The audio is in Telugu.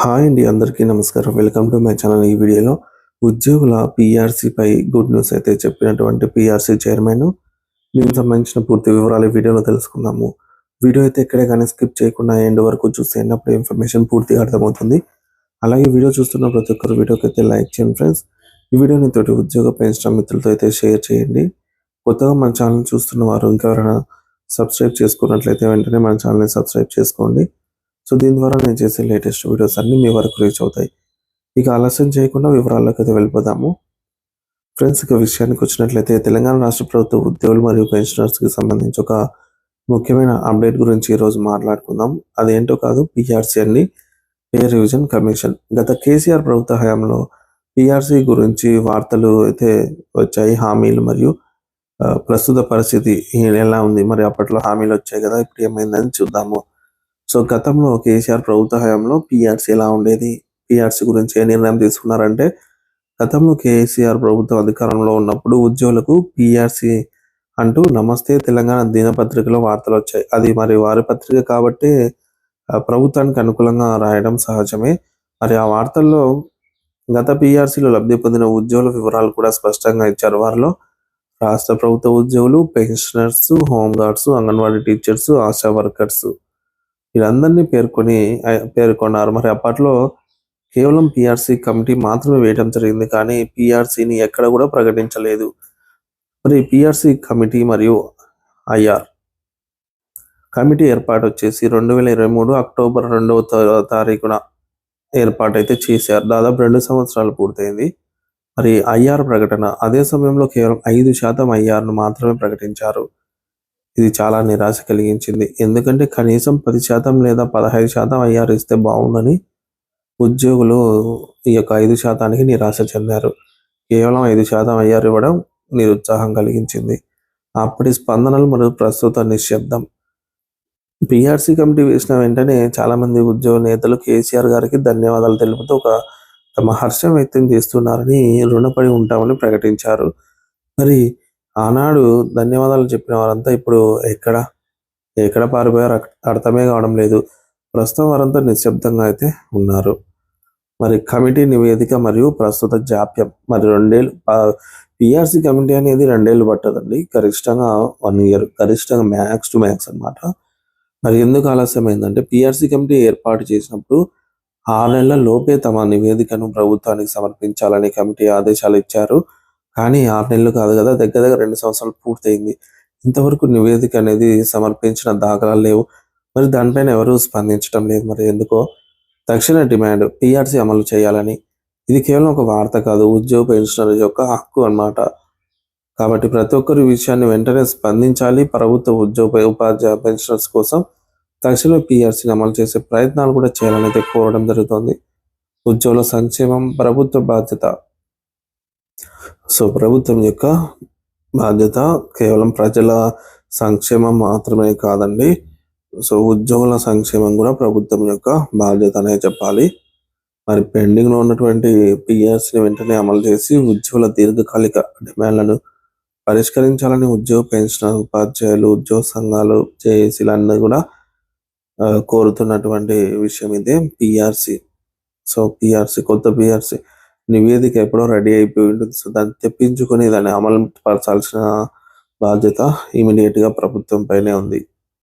హాయ్ అండి, అందరికీ నమస్కారం. Welcome to my channel. ఈ వీడియోలో ఉద్యోగుల పీఆర్సీపై గుడ్ న్యూస్ అయితే చెప్పినటువంటి పీఆర్సీ చైర్మన్ దీనికి సంబంధించిన పూర్తి వివరాలు ఈ వీడియోలో తెలుసుకుందాము. వీడియో అయితే ఎక్కడే కానీ స్కిప్ చేయకుండా ఎండ్ వరకు చూస్తే అప్పుడు ఇన్ఫర్మేషన్ పూర్తిగా అర్థమవుతుంది. అలాగే వీడియో చూస్తున్న ప్రతి ఒక్కరు వీడియోకి అయితే లైక్ చేయండి ఫ్రెండ్స్. ఈ వీడియోని తోటి ఉద్యోగ పెన్షన్ మిత్రులతో అయితే షేర్ చేయండి. కొత్తగా మన ఛానల్ చూస్తున్న వారు ఇంకెవరైనా సబ్స్క్రైబ్ చేసుకున్నట్లయితే వెంటనే మన ఛానల్ని సబ్స్క్రైబ్ చేసుకోండి. సో దీని ద్వారా నేను చేసే లేటెస్ట్ వీడియోస్ అన్నీ మీ వరకు రీచ్ అవుతాయి. ఇక ఆలస్యం చేయకుండా వివరాల్లోకి అయితే వెళ్ళిపోదాము. ఫ్రెండ్స్, ఇక విషయానికి వచ్చినట్లయితే తెలంగాణ రాష్ట్ర ప్రభుత్వ ఉద్యోగులు మరియు పెన్షనర్స్కి సంబంధించి ఒక ముఖ్యమైన అప్డేట్ గురించి ఈరోజు మాట్లాడుకుందాం. అదేంటో కాదు, పిఆర్సీ అండి, పే రివిజన్ కమిషన్. గత కేసీఆర్ ప్రభుత్వ హయాంలో పిఆర్సీ గురించి వార్తలు అయితే వచ్చాయి. హామీలు మరియు ప్రస్తుత పరిస్థితి ఎలా ఉంది, మరి అప్పట్లో హామీలు వచ్చాయి కదా, ఇప్పుడు ఏమైందని చూద్దాము. సో గతంలో కేసీఆర్ ప్రభుత్వ హయాంలో పిఆర్సీ ఎలా ఉండేది, పిఆర్సీ గురించి ఏ నిర్ణయం తీసుకున్నారంటే, గతంలో కేసీఆర్ ప్రభుత్వం అధికారంలో ఉన్నప్పుడు ఉద్యోగులకు పిఆర్సీ అంటూ నమస్తే తెలంగాణ దినపత్రికలో వార్తలు వచ్చాయి. అది మరి వారి పత్రిక కాబట్టి ప్రభుత్వానికి అనుకూలంగా రాయడం సహజమే. మరి ఆ వార్తల్లో గత పిఆర్సీలో లబ్ధి పొందిన ఉద్యోగుల వివరాలు కూడా స్పష్టంగా ఇచ్చారు. వారిలో రాష్ట్ర ప్రభుత్వ ఉద్యోగులు, pensioners, home guards, anganwadi teachers, ASHA workers వీళ్ళందరినీ పేర్కొన్నారు. మరి అప్పట్లో కేవలం పిఆర్సీ కమిటీ మాత్రమే వేయడం జరిగింది, కానీ పిఆర్సీని ఎక్కడ కూడా ప్రకటించలేదు. మరి పిఆర్సీ కమిటీ మరియు ఐఆర్ కమిటీ ఏర్పాటు వచ్చేసి 2023 అక్టోబర్ 2వ తారీఖున ఏర్పాటైతే చేశారు. దాదాపు 2 సంవత్సరాలు పూర్తయింది. మరి ఐఆర్ ప్రకటన అదే సమయంలో కేవలం 5% ఐఆర్ను మాత్రమే ప్రకటించారు. ఇది చాలా నిరాశ కలిగించింది. ఎందుకంటే కనీసం 10% లేదా 15% ఐఆర్ ఇస్తే బాగుండని ఉద్యోగులు ఈ యొక్క 5%కి నిరాశ చెందారు. కేవలం 5% ఐఆర్ ఇవ్వడం నిరుత్సాహం కలిగించింది. అప్పటి స్పందనలు మరియు ప్రస్తుత నిశ్శబ్దం. పిఆర్సీ కమిటీ వేసిన వెంటనే చాలామంది ఉద్యోగ నేతలు కేసీఆర్ గారికి ధన్యవాదాలు తెలుపుతూ తమ హర్షం వ్యక్తం చేస్తున్నారని, రుణపడి ఉంటామని ప్రకటించారు. మరి ఆనాడు ధన్యవాదాలు చెప్పిన వారంతా ఇప్పుడు ఎక్కడ పారిపోయారు అర్థమే కావడం లేదు. ప్రస్తుతం వారంతా నిశ్శబ్దంగా అయితే ఉన్నారు. మరి కమిటీ నివేదిక మరియు ప్రస్తుత జాప్యం. మరి 2 ఏళ్ళు పిఆర్సీ కమిటీ అనేది 2 ఏళ్ళు పట్టదండి, గరిష్టంగా 1 ఇయర్, గరిష్టంగా మ్యాక్స్ టు మ్యాక్స్ అనమాట. మరి ఎందుకు ఆలస్యమైందంటే, పిఆర్సీ కమిటీ ఏర్పాటు చేసినప్పుడు 6 నెలల లోపే తమ నివేదికను ప్రభుత్వానికి సమర్పించాలని కమిటీ ఆదేశాలు ఇచ్చారు. కానీ 6 నెలలు కాదు కదా, దగ్గర 2 సంవత్సరాలు పూర్తయింది. ఇంతవరకు నివేదిక అనేది సమర్పించిన దాఖలాలు లేవు. మరి దానిపైన ఎవరూ స్పందించడం లేదు. మరి ఎందుకో? తక్షణ డిమాండ్ పిఆర్సీ అమలు చేయాలని. ఇది కేవలం ఒక వార్త కాదు, ఉద్యోగ పెన్షనర్ యొక్క హక్కు అన్నమాట. కాబట్టి ప్రతి ఒక్కరు ఈ విషయాన్ని వెంటనే స్పందించాలి. ప్రభుత్వ ఉపాధ్యాయ పెన్షనర్స్ కోసం తక్షణ పిఆర్సీని అమలు చేసే ప్రయత్నాలు కూడా చేయాలని అయితే కోరడం జరుగుతుంది. ఉద్యోగుల సంక్షేమం ప్రభుత్వ బాధ్యత. సో ప్రభుత్వం యొక్క బాధ్యత కేవలం ప్రజల సంక్షేమం మాత్రమే కాదండి. సో ఉద్యోగుల సంక్షేమం కూడా ప్రభుత్వం యొక్క బాధ్యత అనే చెప్పాలి. మరి పెండింగ్లో ఉన్నటువంటి పిఆర్సీని వెంటనే అమలు చేసి ఉద్యోగుల దీర్ఘకాలిక డిమాండ్లను పరిష్కరించాలని ఉద్యోగ పెన్షన్ ఉపాధ్యాయులు, ఉద్యోగ సంఘాలు, జేఏసీలన్నీ కూడా కోరుతున్నటువంటి విషయం ఇదే, పిఆర్సీ. సో పిఆర్సీ, కొత్త పిఆర్సీ నివేదిక ఎప్పుడో రెడీ అయిపోయి ఉంటుంది. సో దాన్ని తెప్పించుకొని దాన్ని అమలు పరచాల్సిన బాధ్యత ఇమీడియట్గా ప్రభుత్వం పైనే ఉంది.